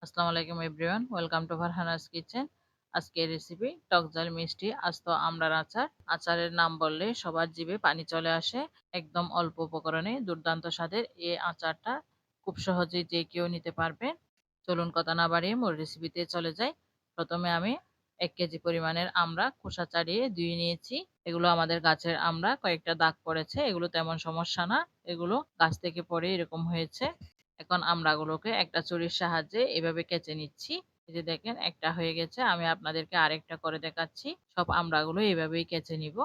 আসসালামু আলাইকুম everyone, welcome to Farhana's kitchen. আজকের রেসিপি টক ঝাল মিষ্টি আস্ত আমড়ার আচার। আচারের নাম বললে সবার জিভে পানি চলে আসে। একদম অল্প উপকরণে দুর্দান্ত স্বাদের এই আচারটা খুব সহজেই যে কেউ নিতে পারবে। চলুন কথা না বাড়িয়ে মূল রেসিপিতে চলে যাই। প্রথমে আমি 1 কেজি পরিমাণের আমড়া খোসা ছাড়িয়ে ধুয়ে নিয়েছি। এগুলো আমাদের গাছের আমড়া, কয়েকটা দাগ পড়েছে, এগুলো তেমন সমস্যা না, এগুলো গাছ থেকে পড়ে এরকম হয়েছে। এখন আমড়াগুলোকে একটা ছুরির সাহায্যে এভাবে কেচে নিচ্ছি। এই যে দেখেন একটা হয়ে গেছে, আমি আপনাদেরকে আরেকটা করে দেখাচ্ছি। সব আমড়াগুলো এভাবেই কেচে নিব।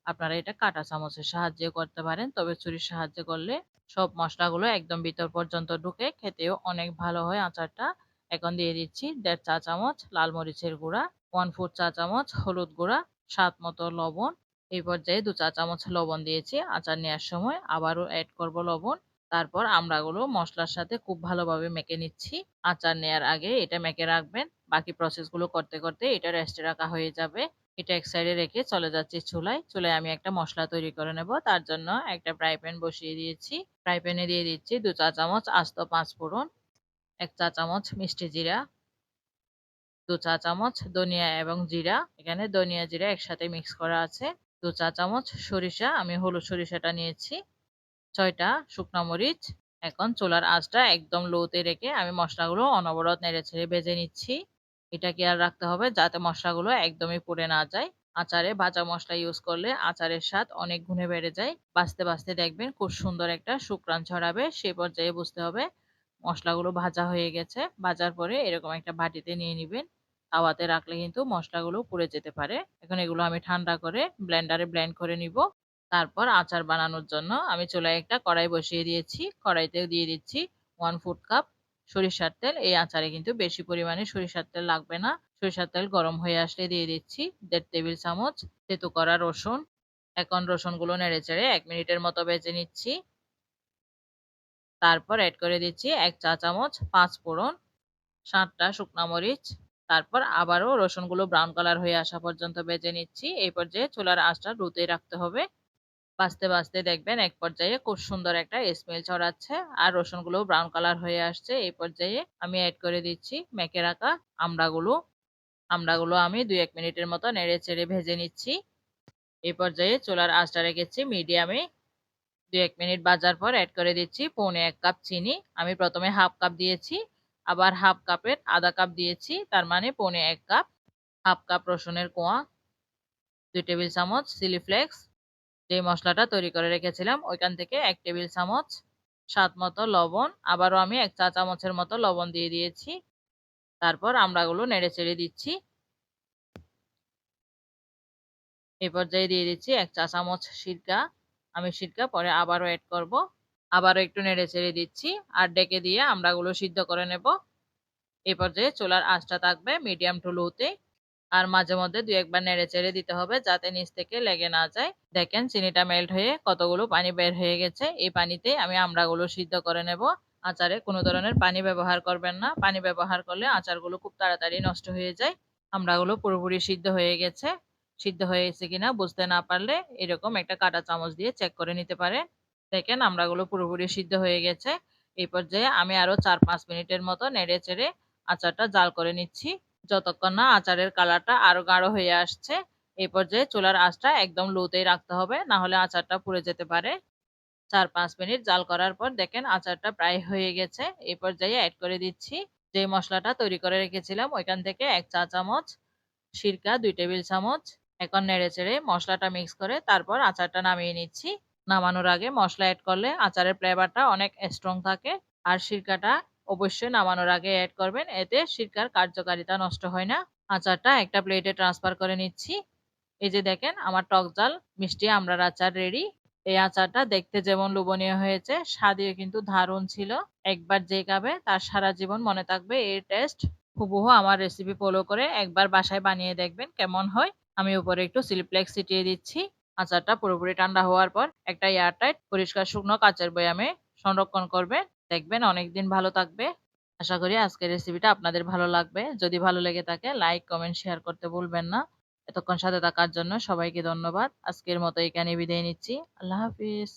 আপনারা এটা কাঁটা চামচের সাহায্যে করতে পারেন, তবে ছুরির সাহায্যে করলে সব মশলাগুলো একদম ভিতর পর্যন্ত ঢুকে খেতেও অনেক ভালো হয় আচারটা। এখন দিয়ে দিচ্ছি 1.5 চা চামচ লাল মরিচের গুঁড়া, 1/4 চা চামচ হলুদ গুঁড়া, স্বাদ মতো লবণ। এই পর্যায়ে 2 চা চামচ লবণ দিয়েছি। আচার নেওয়ার সময় আবারও অ্যাড করব লবণ। তারপর আমড়াগুলো মসলার সাথে খুব ভালোভাবে মেখে নিচ্ছি। আচার নেয়ার আগে এটা মেখে রাখবেন। বাকি প্রসেসগুলো করতে করতে এটা রেস্টে রাখা হয়ে যাবে। এটা এক সাইডে রেখে চলে যাচ্ছি চুলায়। চুলায় আমি একটা মসলা তৈরি করে নেব। তার জন্য একটা ফ্রাই প্যান বসিয়ে দিয়েছি। ফ্রাই প্যানে দিয়ে দিচ্ছি 2 চা চামচ আস্ত পাঁচফোড়ন, 1 চা চামচ মিষ্টি জিরা, 2 চা চামচ ধনিয়া এবং জিরা। এখানে ধনিয়া জিরা একসাথে মিক্স করা আছে। 2 চা চামচ সরিষা, আমি হলুদ সরিষাটা নিয়েছি। 6টা শুকনা মরিচ। এখন চুলার আঁচটা একদম লোতে রেখে আমি মশলাগুলো অনবরত নেড়েচেড়ে ভেজে নিচ্ছি। এটা খেয়াল রাখতে হবে যাতে মশলাগুলো একদমই পুড়ে না যায়। আচারে ভাজা মশলা ইউজ করলে আচারের স্বাদ অনেক গুণে বেড়ে যায়। ভাজতে ভাজতে দেখবেন খুব সুন্দর একটা সুঘ্রাণ ছড়াবে। সেই পর্যায়ে বুঝতে হবে মশলাগুলো ভাজা হয়ে গেছে। ভাজার পরে এরকম একটা বাটিতে নিয়ে নিবেন। তাওয়াতে রাখলে কিন্তু মশলাগুলো পুড়ে যেতে পারে। এখন এগুলো আমি ঠান্ডা করে ব্লেন্ডারে ব্লেন্ড করে নিব। তারপর আচার বানানোর জন্য আমি চুলায় একটা কড়াই বসিয়ে দিয়েছি। কড়াইতে দিয়ে দিচ্ছি 1/4 কাপ সরিষার তেল। এই আচারে কিন্তু বেশি পরিমাণে সরিষার তেল লাগবে না। সরিষার তেল গরম হয়ে আসলে দিয়ে দিচ্ছি 1.5 টেবিল চামচ তেতো করা রসুন। এখন রসুনগুলো নেড়েচেড়ে 1 মিনিটের মতো ভেজে নিচ্ছি। তারপর এড করে দিচ্ছি 1 চা চামচ পাঁচফোড়ন, 7টা শুকনা মরিচ। তারপর আবারও রসুনগুলো ব্রাউন কালার হয়ে আসা পর্যন্ত ভেজে নিচ্ছি। এই পর্যায়ে চুলার আঁচটা লোতে রাখতে হবে। ভাজতে ভাজতে দেখবেন এক পর্যায়ে খুব সুন্দর একটা স্মেল ছড়াচ্ছে আর রসুনগুলো ব্রাউন কালার হয়ে আসছে। এই পর্যায়ে আমি অ্যাড করে দিচ্ছি মেখে রাখা আমড়াগুলো। আমড়াগুলো আমি 2-1 মিনিটের মতো নেড়ে চেড়ে ভেজে নিচ্ছি। এই পর্যায়ে চুলার আঁচটা রেখেছি মিডিয়ামে। 2-1 মিনিট ভাজার পর অ্যাড করে দিচ্ছি 1/4 কাপ চিনি। আমি প্রথমে হাফ কাপ দিয়েছি, আবার হাফ কাপের আধা কাপ দিয়েছি, তার মানে 1/4 কাপ। হাফ কাপ রসুনের কোয়া, 2 টেবিল চামচ চিলি ফ্লেক্স, যে মশলাটা তৈরি করে রেখেছিলাম ওইখান থেকে 1 টেবিল চামচ, স্বাদ মতো লবণ। আবারও আমি 1 চা চামচের মতো লবণ দিয়ে দিয়েছি। তারপর আমড়াগুলো নেড়ে চেড়ে দিচ্ছি। এই পর্যায়ে দিয়ে দিচ্ছি 1 চা চামচ সিরকা। আমি সিরকা পরে আবারও অ্যাড করব। আবারও একটু নেড়ে চেড়ে দিচ্ছি আর ডেকে দিয়ে আমড়াগুলো সিদ্ধ করে নেব। এই পর্যায়ে চুলার আঁচটা থাকবে মিডিয়াম টু লোতে। আর মাঝে মধ্যে 2-1 বার নেড়ে চেড়ে দিতে হবে যাতে নিচ থেকে লেগে না যায়। দেখেন চিনিটা মেল্ট হয়ে কতগুলো পানি বের হয়ে গেছে। এই পানিতে আমি আমড়াগুলো সিদ্ধ করে নেব। আচারে কোনো ধরনের পানি ব্যবহার করবেন না। পানি ব্যবহার করলে আচারগুলো খুব তাড়াতাড়ি নষ্ট হয়ে যায়। আমড়াগুলো পুরোপুরি সিদ্ধ হয়ে গেছে। সিদ্ধ হয়েছে কিনা বুঝতে না পারলে এরকম একটা কাঁটা চামচ দিয়ে চেক করে নিতে পারেন। দেখেন আমড়াগুলো পুরোপুরি সিদ্ধ হয়ে গেছে। এই পর্যায়ে আমি আরো 4-5 মিনিটের মতো নেড়ে চেড়ে আচারটা জাল করে নিচ্ছি, যতক্ষণ না আচারের কালারটা আরো গাঢ় হয়ে আসছে। এই পর্যায়ে চুলার আঁচটা একদম লোতেই রাখতে হবে, না হলে আচারটা পুড়ে যেতে পারে। 4-5 মিনিট জাল করার পর দেখেন আচারটা প্রায় হয়ে গেছে। এই পর্যায়ে অ্যাড করে দিচ্ছি যে মশলাটা তৈরি করে রেখেছিলাম ওইখান থেকে 1 চা চামচ, সিরকা 2 টেবিল চামচ। এখন নেড়েচেড়ে মশলাটা মিক্স করে তারপর আচারটা নামিয়ে নিচ্ছি। নামানোর আগে মশলা অ্যাড করলে আচারের ফ্লেভারটা অনেক স্ট্রং থাকে। আর সিরকাটা অবশ্যই নামানোর আগে অ্যাড করবেন, এতে সিরকার কার্যকারিতা নষ্ট হয় না। আচারটা একটা প্লেটে ট্রান্সফার করে নিচ্ছি। এই যে দেখেন আমার টক ঝাল মিষ্টি আমড়ার আচার রেডি। এই আচারটা দেখতে যেমন লোভনীয় হয়েছে, স্বাদেও কিন্তু দারুণ ছিল। একবার যে খাবে তার সারা জীবন মনে থাকবে এর টেস্ট। হুবহু আমার রেসিপি ফলো করে একবার বাসায় বানিয়ে দেখবেন কেমন হয়। আমি উপরে একটু চিলি ফ্লেক্স ছিটিয়ে দিচ্ছি। আচারটা পুরোপুরি ঠান্ডা হওয়ার পর একটা এয়ারটাইট পরিষ্কার শুকনো কাচের বয়ামে সংরক্ষণ করবেন। দেখবেন অনেকদিন ভালো থাকবে। আশা করি আজকের রেসিপিটা আপনাদের ভালো লাগবে। যদি ভালো লেগে থাকে লাইক, কমেন্ট, শেয়ার করতে ভুলবেন না। এতক্ষণ সাথে থাকার জন্য সবাইকে ধন্যবাদ। আজকের মতো এখানে বিদায় নিচ্ছি। আল্লাহ হাফিজ।